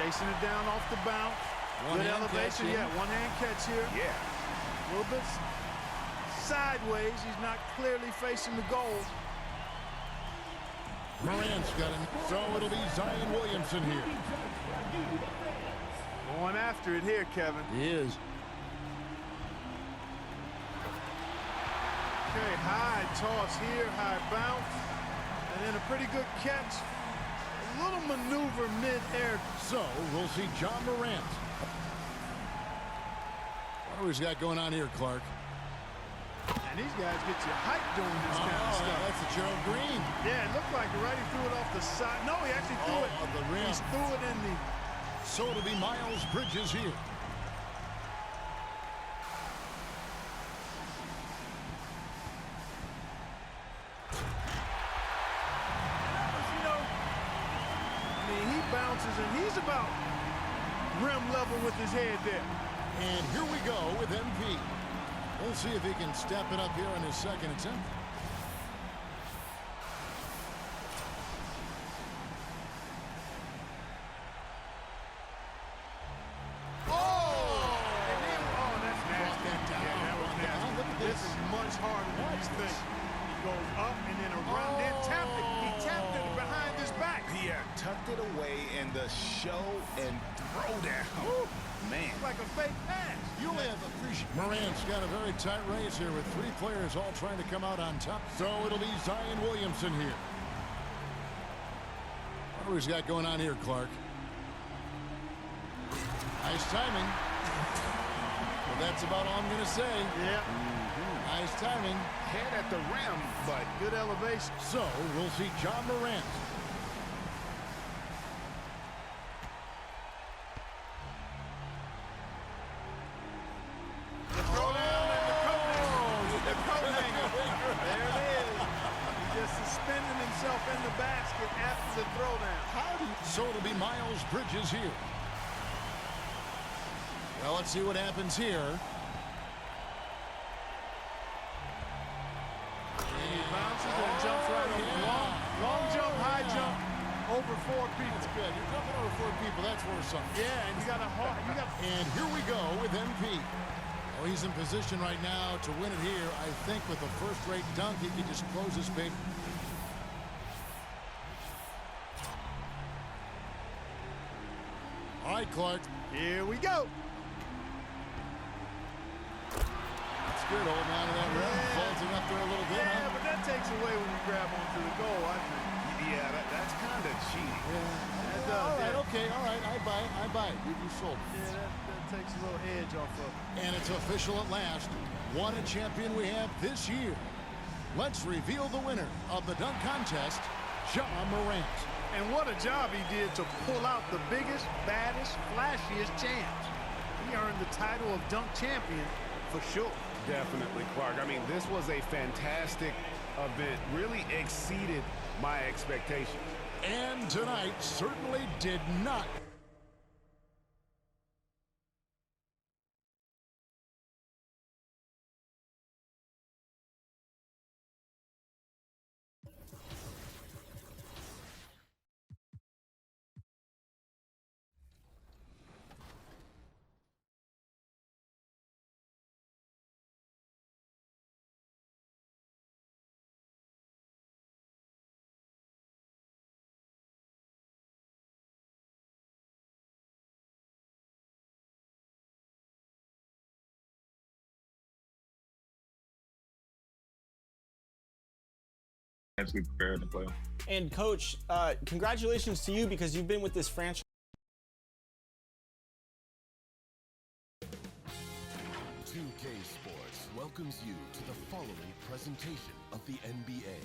Chasing it down off the bounce. Good elevation. Yeah, one-hand catch here. Yeah. A little bit sideways. He's not clearly facing the goal. Morant's got him. So it'll be Zion Williamson here. Going after it here, Kevin. He is. Okay, high toss here, high bounce. And then a pretty good catch. A little maneuver mid-air. So we'll see John Morant. What do we got going on here, Clark? And these guys get you hyped doing this kind of stuff. That's a Gerald Green. Yeah, it looked like it, right? He threw it off the side. No, he actually threw it on the rim. He threw it in the... So it'll be Miles Bridges here. He bounces, and he's about rim level with his head there. And here we go with MP. We'll see if he can step it up here on his second attempt. That's nasty. Yeah, that was nasty. This is much harder than you think. He goes up and then around, then tapped it. He tapped it behind his back. Yeah, tucked it away in the show and throw down. Woo. Man. Like a fake pass. You have appreciated. Morant's got a very tight race here with three players all trying to come out on top. So it'll be Zion Williamson here. What do we got going on here, Clark? Nice timing. Well, that's about all I'm going to say. Yeah. Nice timing. Head at the rim, but Good elevation. So we'll see John Morant. The throw down and the coat hanger. The coat hanger. There it is. He just suspended himself in the basket after the throwdown. So it'll be Miles Bridges here. Well, let's see what happens here. He bounces and jumps right over. Long jump, high jump, over 4 people. That's good. You're jumping over 4 people. That's worth something. Yeah, and you got a hard. And here we go with MP. Oh, he's in position right now to win it here. I think with a first-rate dunk, he can just close his paper. All right, Clark. Here we go. That's good. Holding on to that rim. Yeah. Vaulting up there a little bit. Yeah, but that takes away when you grab onto the goal, I think. yeah, that's kind of cheating. That does, All right, yeah. okay. All right, I buy it. I buy it. You sold it. Yeah, that takes a little edge off of it. And it's official at last. What a champion we have this year. Let's reveal the winner of the dunk contest, John Morant. And what a job he did to pull out the biggest, baddest, flashiest champs. He earned the title of dunk champion for sure. Definitely, Clark. I mean, this was a fantastic event. Really exceeded my expectations. And tonight certainly did not. As we prepare to play. And Coach, congratulations to you because you've been with this franchise. 2K Sports welcomes you to the following presentation of the NBA.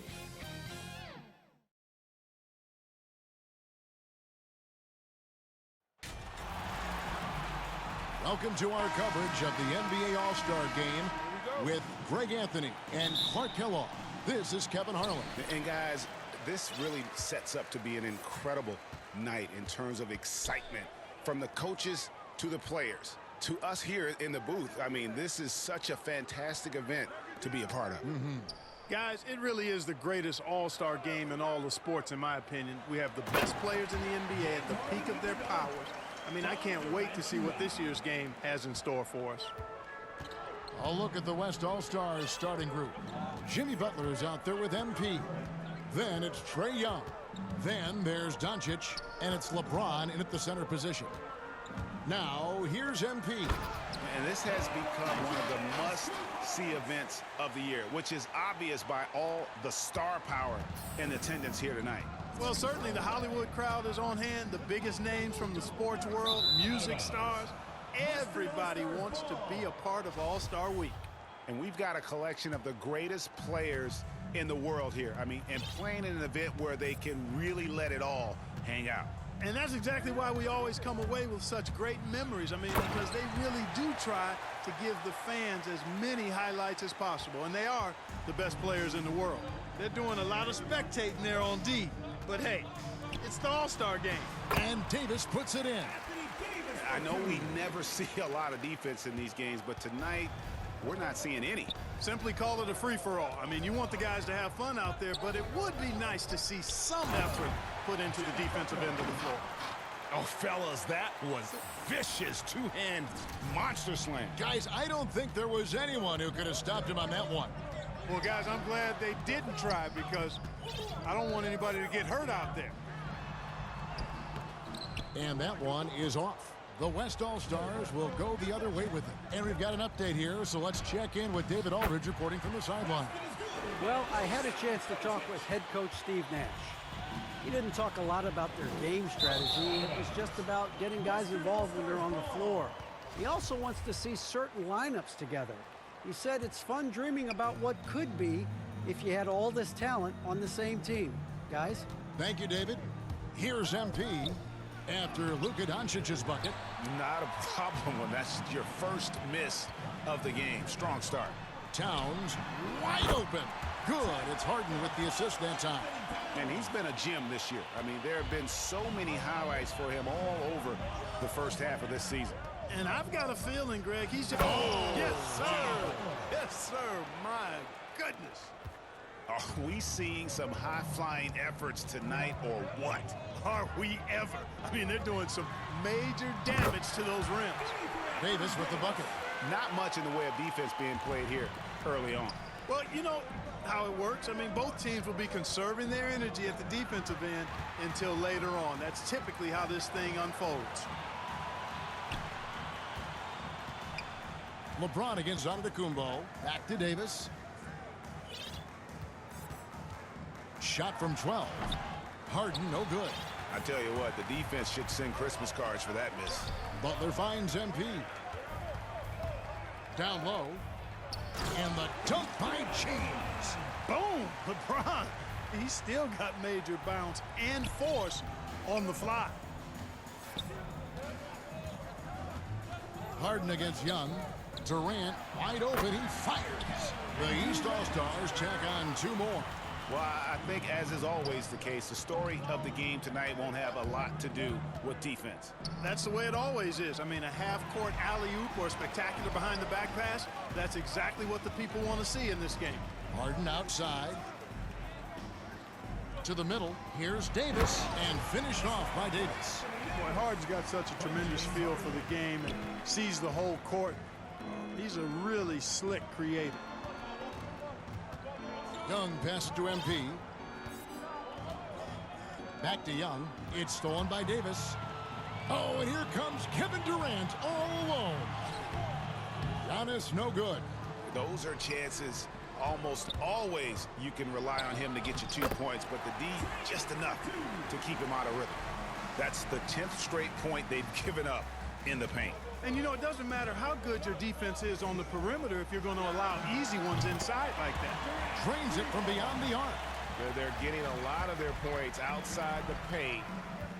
Welcome to our coverage of the NBA All-Star Game with Greg Anthony and Clark Kellogg. This is Kevin Harlan. And guys, this really sets up to be an incredible night in terms of excitement from the coaches to the players to us here in the booth. I mean, this is such a fantastic event to be a part of. Guys, it really is the greatest all-star game in all the sports, in my opinion. We have the best players in the NBA at the peak of their powers. I mean, I can't wait to see what this year's game has in store for us. A look at the West All-Stars starting group. Jimmy Butler is out there with MP. Then it's Trae Young. Then there's Doncic, and it's LeBron in at the center position. Now, here's MP. And this has become one of the must-see events of the year, which is obvious by all the star power in attendance here tonight. Well, certainly the Hollywood crowd is on hand, the biggest names from the sports world, music stars. Everybody wants to be a part of All-Star Week. And we've got a collection of the greatest players in the world here. I mean, and playing in an event where they can really let it all hang out. And that's exactly why we always come away with such great memories. I mean, because they really do try to give the fans as many highlights as possible. And they are the best players in the world. They're doing a lot of spectating there on D. But hey, it's the All-Star game. And Davis puts it in. I know we never see a lot of defense in these games, but tonight we're not seeing any. Simply call it a free-for-all. I mean, you want the guys to have fun out there, but it would be nice to see some effort put into the defensive end of the floor. Oh, fellas, that was vicious two-hand monster slam. Guys, I don't think there was anyone who could have stopped him on that one. Well, guys, I'm glad they didn't try because I don't want anybody to get hurt out there. And that one is off. The West All-Stars will go the other way with it. And we've got an update here, so let's check in with David Aldridge reporting from the sideline. Well, I had a chance to talk with head coach Steve Nash. He didn't talk a lot about their game strategy. It was just about getting guys involved when they're on the floor. He also wants to see certain lineups together. He said it's fun dreaming about what could be if you had all this talent on the same team. Guys? Thank you, David. Here's MP after Luka Doncic's bucket. Not a problem when that's your first miss of the game. Strong start. Towns wide open. Good. It's Harden with the assist that time. And he's been a gem this year. I mean, there have been so many highlights for him all over the first half of this season. And I've got a feeling, Greg, he's just... Oh, yes, sir. Yes, sir. My goodness. Are we seeing some high-flying efforts tonight or what? Are we ever? I mean, they're doing some major damage to those rims. Davis with the bucket. Not much in the way of defense being played here early on. Well, you know how it works. I mean, both teams will be conserving their energy at the defensive end until later on. That's typically how this thing unfolds. LeBron against Antetokounmpo. Back to Davis. Shot from 12. Harden, no good. I tell you what, the defense should send Christmas cards for that miss. Butler finds MP. Down low. And the dunk by James. Boom! LeBron. He's still got major bounce and force on the fly. Harden against Young. Durant wide open. He fires. The East All-Stars tack on two more. Well, I think, as is always the case, the story of the game tonight won't have a lot to do with defense. That's the way it always is. I mean, a half-court alley-oop or a spectacular behind-the-back pass, that's exactly what the people want to see in this game. Harden outside. To the middle. Here's Davis. And finished off by Davis. Boy, Harden's got such a tremendous feel for the game and sees the whole court. He's a really slick creator. Young pass to MP. Back to Young. It's stolen by Davis. Oh, and here comes Kevin Durant all alone. Giannis, no good. Those are chances almost always you can rely on him to get you 2 points, but the D just enough to keep him out of rhythm. That's the 10th straight point they've given up in the paint. And, you know, it doesn't matter how good your defense is on the perimeter if you're going to allow easy ones inside like that. Drains it from beyond the arc. They're getting a lot of their points outside the paint.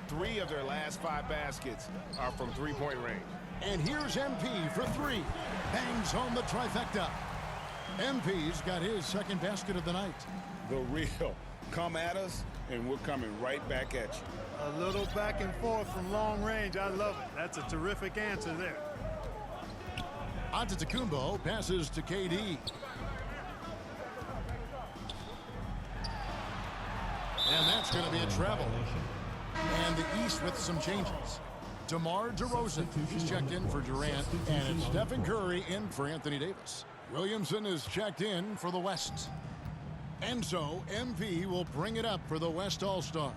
3 of their last 5 baskets are from three-point range. And here's MP for 3. Bangs home the trifecta. MP's got his second basket of the night. The real. Come at us, and we're coming right back at you. A little back and forth from long range. I love it. That's a terrific answer there. Antetokounmpo passes to KD. And that's going to be a travel. And the East with some changes. DeMar DeRozan. He's checked in for Durant, and it's Stephen Curry in for Anthony Davis. Williamson is checked in for the West. And so, MP will bring it up for the West All-Stars.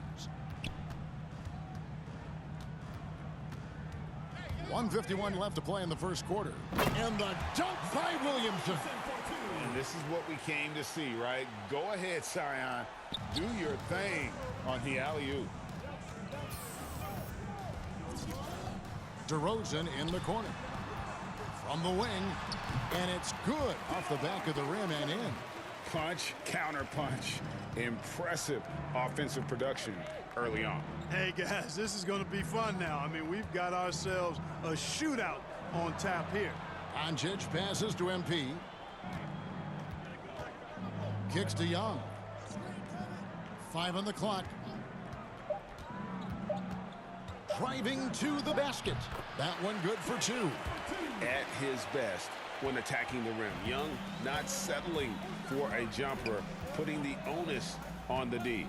1:51 left to play in the first quarter. And the dunk by Williamson. And this is what we came to see, right? Go ahead, Zion. Do your thing on the alley-oop. DeRozan in the corner. From the wing. And it's good off the back of the rim and in. Punch, counter punch. Impressive offensive production early on. Hey, guys, this is going to be fun now. I mean, we've got ourselves a shootout on tap here. Doncic passes to MP. Kicks to Young. 5 on the clock. Driving to the basket. That one good for 2. At his best when attacking the rim. Young not settling for a jumper, putting the onus on the D.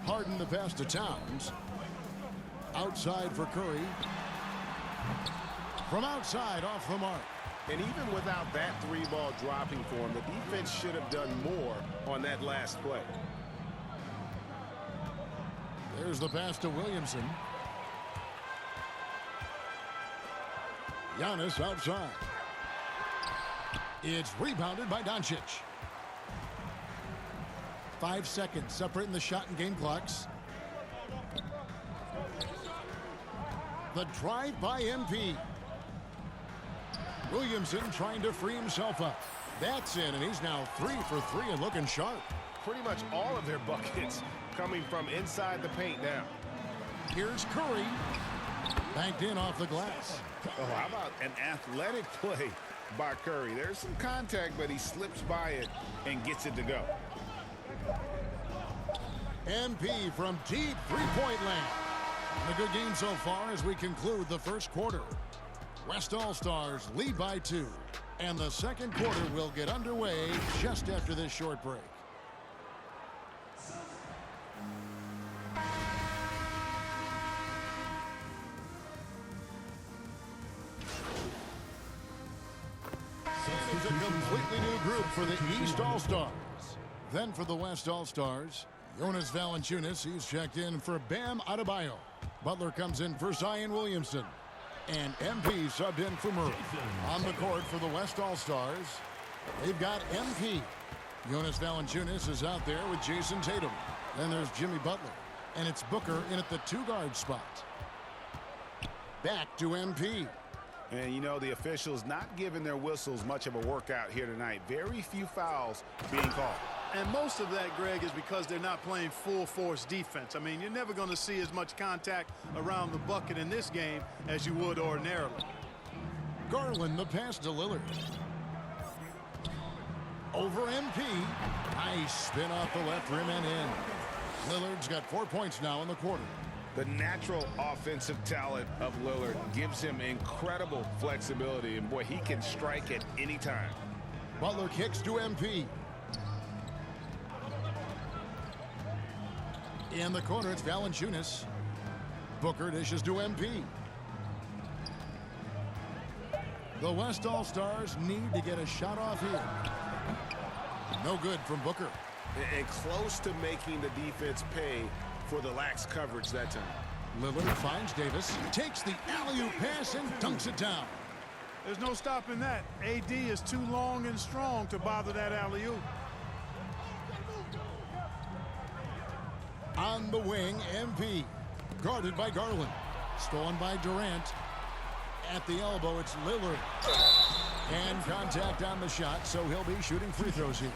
Harden the pass to Towns. Outside for Curry. From outside off the mark. And even without that 3-ball dropping for him, the defense should have done more on that last play. There's the pass to Williamson. Giannis outside. It's rebounded by Doncic. 5 seconds separating the shot and game clocks. The drive by MP. Williamson trying to free himself up. That's in, and he's now 3 for 3 and looking sharp. Pretty much all of their buckets coming from inside the paint now. Here's Curry. Banked in off the glass. Oh, how about an athletic play by Curry? There's some contact, but he slips by it and gets it to go. MP from deep three-point land. And a good game so far as we conclude the first quarter. West All-Stars lead by 2. And the second quarter will get underway just after this short break. It's a completely new group for the East All-Stars. Then for the West All-Stars, Jonas Valanciunas, he's checked in for Bam Adebayo. Butler comes in for Zion Williamson. And MP subbed in for Murray. On the court for the West All-Stars, they've got MP. Jonas Valanciunas is out there with Jason Tatum. Then there's Jimmy Butler. And it's Booker in at the 2-guard spot. Back to MP. And, you know, the officials not giving their whistles much of a workout here tonight. Very few fouls being called. And most of that, Greg, is because they're not playing full-force defense. I mean, you're never going to see as much contact around the bucket in this game as you would ordinarily. Garland, the pass to Lillard. Over MP. Nice spin off the left rim and in. Lillard's got 4 points now in the quarter. The natural offensive talent of Lillard gives him incredible flexibility. And, boy, he can strike at any time. Butler kicks to MP. In the corner, it's Valanciunas. Booker dishes to MP. The West All-Stars need to get a shot off here. No good from Booker. And close to making the defense pay for the lax coverage that time. Lillard finds Davis, takes the alley-oop pass and dunks it down. There's no stopping that. AD is too long and strong to bother that alley-oop. On the wing, MP. Guarded by Garland. Stolen by Durant. At the elbow, it's Lillard. And contact on the shot, so he'll be shooting free throws here.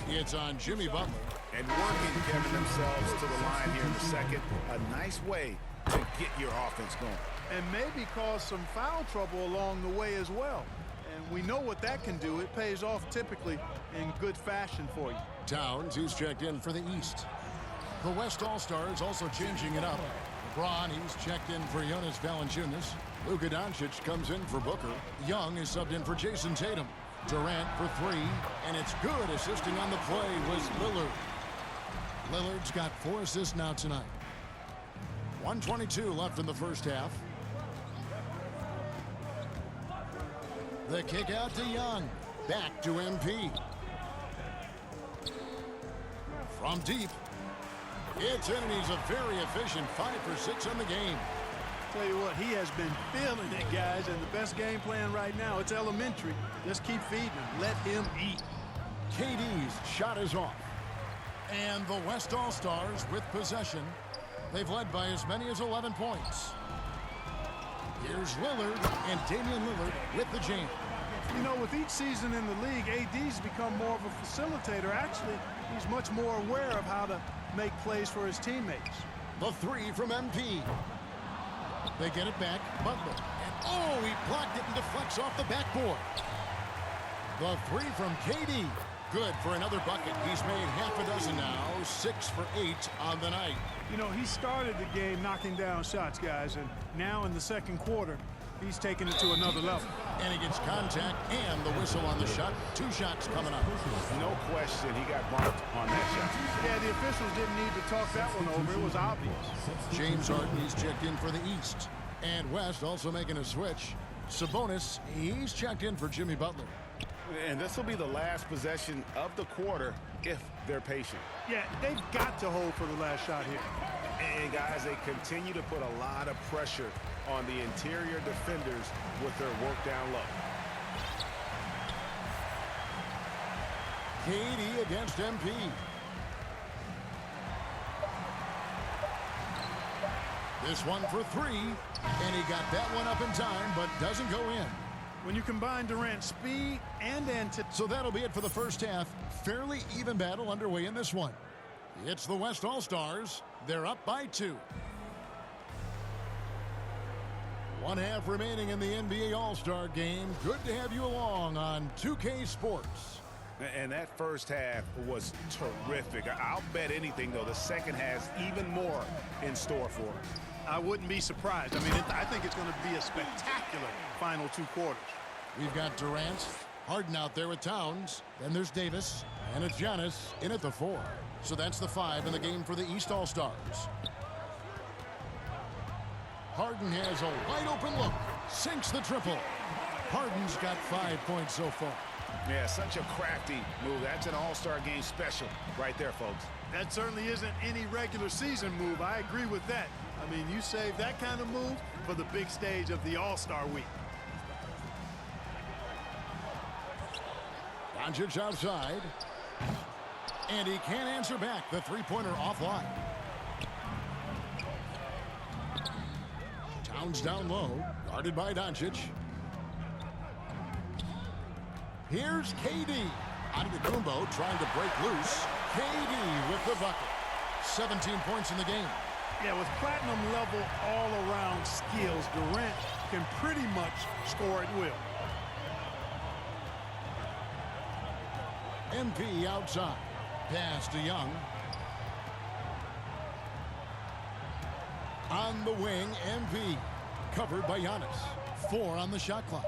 It's on Jimmy Butler. And working, Kevin, themselves to the line here in the second. A nice way to get your offense going. And maybe cause some foul trouble along the way as well. And we know what that can do. It pays off typically in good fashion for you. Towns, he's checked in for the East. The West All-Stars also changing it up. LeBron, he's checked in for Jonas Valanciunas. Luka Doncic comes in for Booker. Young is subbed in for Jason Tatum. Durant for 3, and it's good. Assisting on the play was Lillard. Lillard's got 4 assists now tonight. 1:22 left in the first half. The kick out to Young. Back to MP. From deep. It's in, and he's a very efficient 5 for 6 on the game. Tell you what, he has been feeling it, guys, and the best game plan right now, it's elementary. Just keep feeding him. Let him eat. KD's shot is off. And the West All-Stars with possession. They've led by as many as 11 points. Here's Lillard, and Damian Lillard with the jam. You know, with each season in the league, AD's become more of a facilitator. Actually, he's much more aware of how to make plays for his teammates. The three from MP. They get it back. Butler. And oh, he blocked it and deflects off the backboard. The three from KD. Good for another bucket. He's made half a dozen now. 6 for 8 on the night. You know, he started the game knocking down shots, guys, and now in the second quarter, he's taking it to another level. And he gets contact and the whistle on the shot. 2 shots coming up. No question, he got bumped on that shot. Yeah, the officials didn't need to talk that one over. It was obvious. James Harden, he's checked in for the East. And West also making a switch. Sabonis, he's checked in for Jimmy Butler. And this will be the last possession of the quarter if they're patient. Yeah, they've got to hold for the last shot here. And guys, they continue to put a lot of pressure on the interior defenders with their work down low. KD against MP. This one for 3, and he got that one up in time, but doesn't go in. When you combine Durant's speed and anticipation. So that'll be it for the first half. Fairly even battle underway in this one. It's the West All-Stars. They're up by 2. 1 half remaining in the NBA All-Star game. Good to have you along on 2K Sports. And that first half was terrific. I'll bet anything, though, the second has even more in store for him. I wouldn't be surprised. I mean, I think it's going to be a spectacular final 2 quarters. We've got Durant, Harden out there with Towns. Then there's Davis, and it's Giannis in at the 4. So that's the 5 in the game for the East All-Stars. Harden has a wide open look, sinks the triple. Harden's got 5 points so far. Yeah, such a crafty move. That's an All-Star game special right there, folks. That certainly isn't any regular season move. I agree with that. I mean, you save that kind of move for the big stage of the All-Star week. Doncic outside. And he can't answer back. The three-pointer offline. Towns down low, guarded by Doncic. Here's KD. Antetokounmpo trying to break loose. KD with the bucket. 17 points in the game. Yeah, with platinum level all-around skills, Durant can pretty much score at will. MP outside. Pass to Young. On the wing, MP. Covered by Giannis. 4 on the shot clock.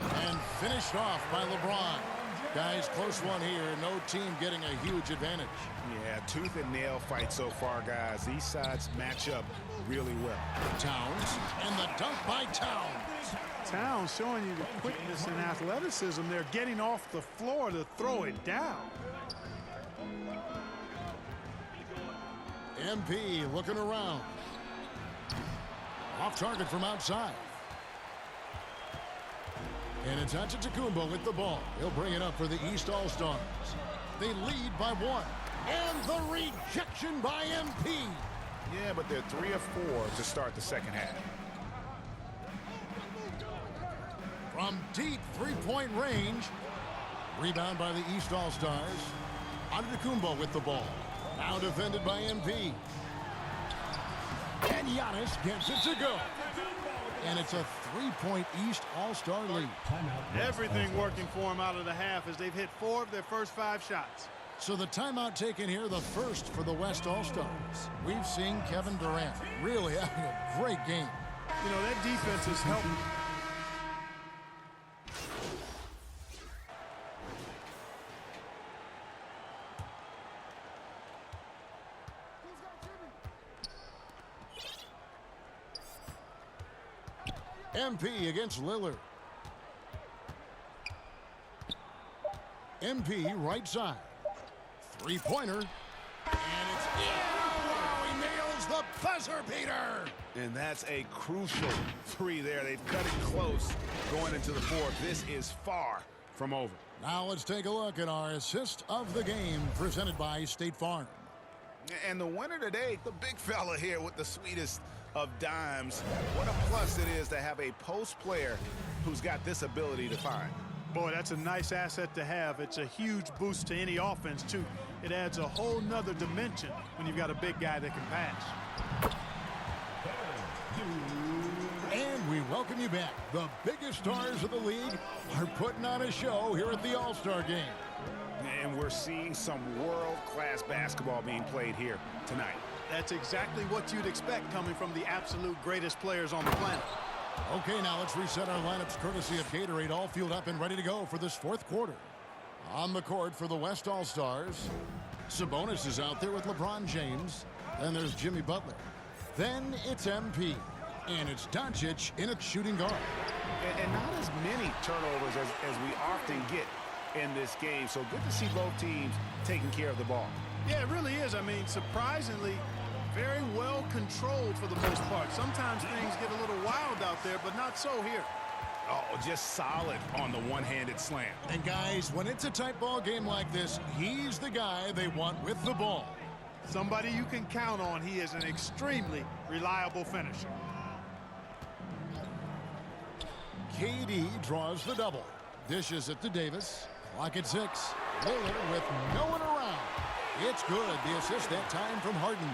And finished off by LeBron. Guys, close one here. No team getting a huge advantage. Yeah, tooth and nail fight so far, guys. These sides match up really well. Towns, and the dunk by Towns. Towns showing you the quickness and athleticism. They're getting off the floor to throw it down. MP looking around. Off target from outside. And it's Antetokounmpo with the ball. He'll bring it up for the East All-Stars. They lead by 1. And the rejection by MP. Yeah, but they're 3 of 4 to start the second half. From deep three-point range. Rebound by the East All-Stars. Antetokounmpo with the ball. Now defended by MP. And Giannis gets it to go. And it's a 3-point East All-Star lead. Everything working for them out of the half as they've hit 4 of their first 5 shots. So the timeout taken here, the first for the West All-Stars. We've seen Kevin Durant really having a great game. You know, that defense has helped. MP against Lillard. MP right side. Three-pointer. And it's in. Wow, he nails the buzzer beater. And that's a crucial three there. They've cut it close going into the fourth. This is far from over. Now let's take a look at our assist of the game presented by State Farm. And the winner today, the big fella here with the sweetest of dimes. What a plus it is to have a post player who's got this ability to find. Boy, that's a nice asset to have. It's a huge boost to any offense, too. It adds a whole nother dimension when you've got a big guy that can pass. And we welcome you back. The biggest stars of the league are putting on a show here at the All-Star Game. And we're seeing some world-class basketball being played here tonight. That's exactly what you'd expect coming from the absolute greatest players on the planet. Okay, now let's reset our lineups courtesy of Gatorade, all fueled up and ready to go for this fourth quarter. On the court for the West All-Stars, Sabonis is out there with LeBron James. Then there's Jimmy Butler. Then it's MP. And it's Doncic in at shooting guard. And not as many turnovers as we often get in this game. So good to see both teams taking care of the ball. Yeah, it really is. I mean, surprisingly, very well controlled for the most part. Sometimes things get a little wild out there, but not so here. Oh, just solid on the one-handed slam. And guys, when it's a tight ball game like this, he's the guy they want with the ball. Somebody you can count on. He is an extremely reliable finisher. KD draws the double. Dishes it to Davis. Clock at 6. Lillard with no one around. It's good. The assist that time from Harden.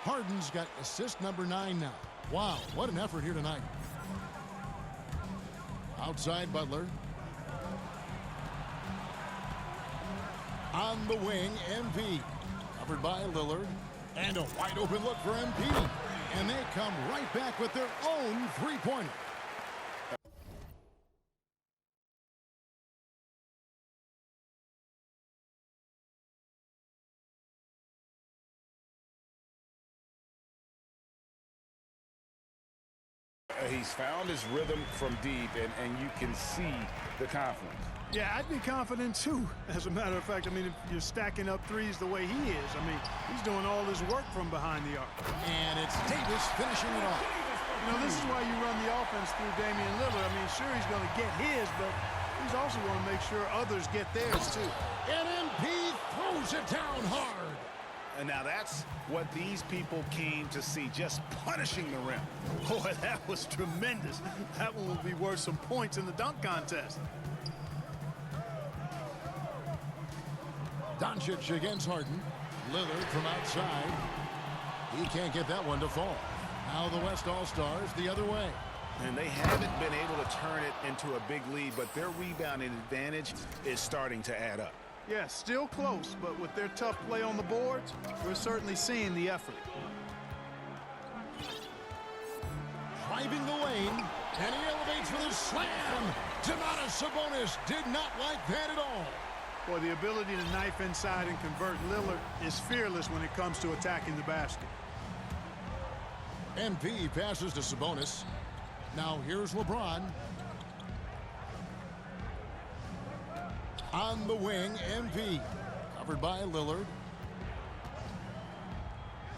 Harden's got assist number 9 now. Wow, what an effort here tonight. Outside Butler. On the wing, MP. Covered by Lillard. And a wide open look for MP. And they come right back with their own three-pointer. He's found his rhythm from deep, and you can see the confidence. Yeah, I'd be confident, too. As a matter of fact, I mean, if you're stacking up threes the way he is, I mean, he's doing all his work from behind the arc. And it's Davis finishing it off. You know, this is why you run the offense through Damian Lillard. I mean, sure, he's going to get his, but he's also going to make sure others get theirs, too. And MP throws it down hard. And now that's what these people came to see, just punishing the rim. Boy, that was tremendous. That one will be worth some points in the dunk contest. Doncic against Harden. Lillard from outside. He can't get that one to fall. Now the West All-Stars the other way. And they haven't been able to turn it into a big lead, but their rebounding advantage is starting to add up. Yeah, still close, but with their tough play on the boards, we're certainly seeing the effort. Driving the lane, and he elevates with a slam. Domantas Sabonis did not like that at all. Boy, the ability to knife inside and convert Lillard is fearless when it comes to attacking the basket. MP passes to Sabonis. Now here's LeBron. On the wing, MP. Covered by Lillard.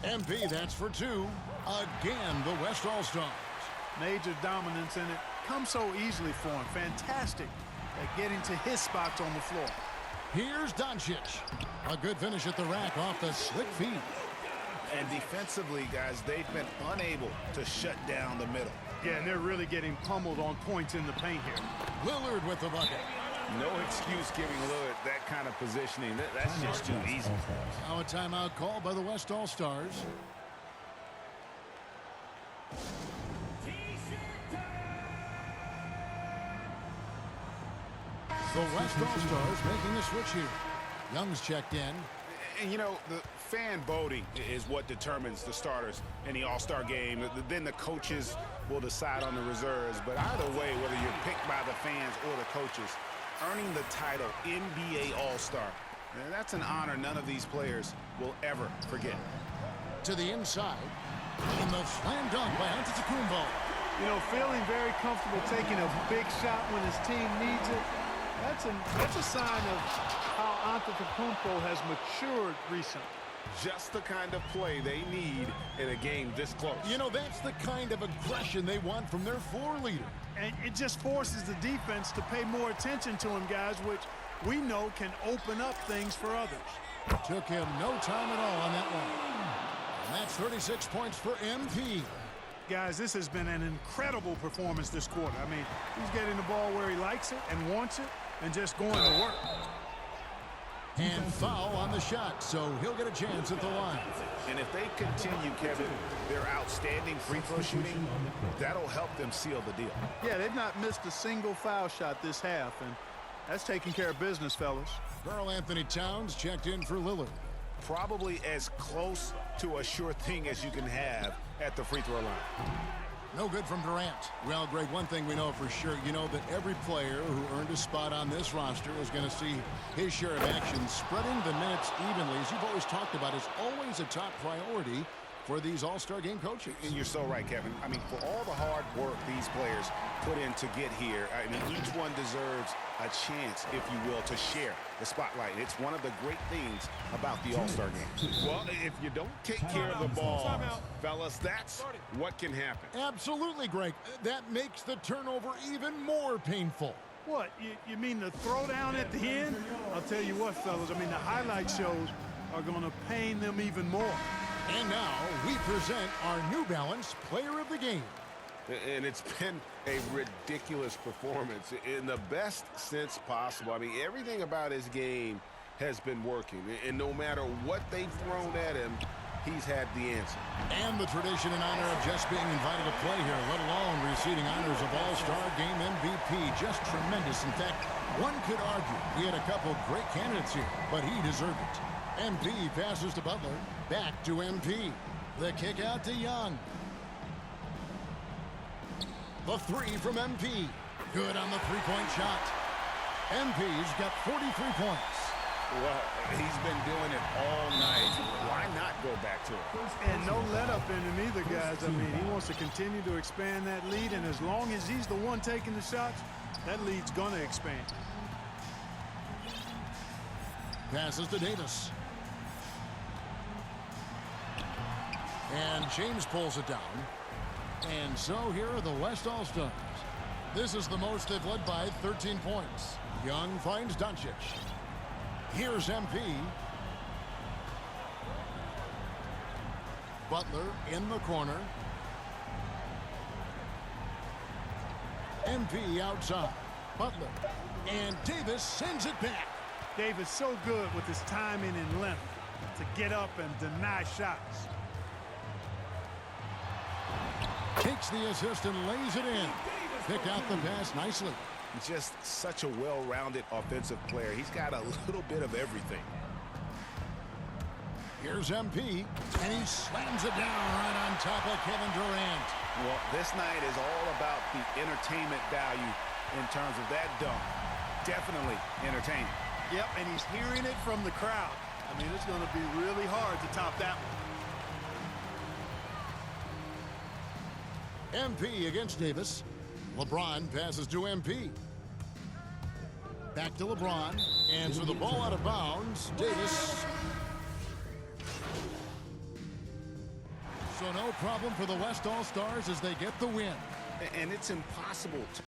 MP, that's for 2. Again, the West All-Stars. Major dominance, and it comes so easily for him. Fantastic at getting to his spots on the floor. Here's Doncic. A good finish at the rack off the slick feet. And defensively, guys, they've been unable to shut down the middle. Yeah, and they're really getting pummeled on points in the paint here. Lillard with the bucket. No excuse giving Lillard that kind of positioning. That's just too easy. Now a timeout called by the West All-Stars. The West All-Stars making the switch here. Young's checked in. And, you know, the fan voting is what determines the starters in the All-Star game. Then the coaches will decide on the reserves. But either way, whether you're picked by the fans or the coaches, earning the title NBA All-Star, that's an honor none of these players will ever forget. To the inside. And the slam dunk by Antetokounmpo. You know, feeling very comfortable taking a big shot when his team needs it. That's a sign of how Antetokounmpo has matured recently. Just the kind of play they need in a game this close. You know, that's the kind of aggression they want from their floor leader. And it just forces the defense to pay more attention to him, guys, which we know can open up things for others. Took him no time at all on that one. And that's 36 points for MP. Guys, this has been an incredible performance this quarter. I mean, he's getting the ball where he likes it and wants it and just going to work. And foul on the shot, so he'll get a chance at the line. And if they continue, Kevin, their outstanding free throw shooting, that'll help them seal the deal. Yeah, they've not missed a single foul shot this half, and that's taking care of business, fellas. Karl Anthony Towns checked in for Lillard. Probably as close to a sure thing as you can have at the free throw line. No good from Durant. Well, Greg, one thing we know for sure, you know that every player who earned a spot on this roster is going to see his share of action. Spreading the minutes evenly, as you've always talked about, is always a top priority for these All-Star game coaches. And you're so right, Kevin. I mean, for all the hard work these players put in to get here, I mean, each one deserves a chance, if you will, to share the spotlight. It's one of the great things about the All-Star game. Well, if you don't take care of the ball, fellas, that's what can happen. Absolutely, Greg. That makes the turnover even more painful. What, you mean the throwdown at the end? I'll tell you what, fellas, I mean, the highlight shows are going to pain them even more. And now we present our New Balance Player of the Game. And it's been a ridiculous performance in the best sense possible. I mean, everything about his game has been working. And no matter what they've thrown at him, he's had the answer. And the tradition and honor of just being invited to play here, let alone receiving honors of All-Star Game MVP. Just tremendous. In fact, one could argue we had a couple great candidates here, but he deserved it. MP passes to Butler. Back to MP. The kick out to Young. The three from MP. Good on the three-point shot. MP's got 43 points. Well, he's been doing it all night. Why not go back to it? And no let-up in him either, guys. I mean, he wants to continue to expand that lead, and as long as he's the one taking the shots, that lead's going to expand. Passes to Davis. And James pulls it down. And so here are the West All-Stars. This is the most they've led by 13 points. Young finds Doncic. Here's MP. Butler in the corner. MP outside. Butler. And Davis sends it back. Davis so good with his timing and length to get up and deny shots. Takes the assist and lays it in. Pick out the pass nicely. Just such a well-rounded offensive player. He's got a little bit of everything. Here's MP, and he slams it down right on top of Kevin Durant. Well, this night is all about the entertainment value in terms of that dunk. Definitely entertaining. Yep, and he's hearing it from the crowd. I mean, it's going to be really hard to top that one. MP against Davis. LeBron passes to MP. Back to LeBron. And so the ball out of bounds. Davis. So no problem for the West All-Stars as they get the win. And it's impossible to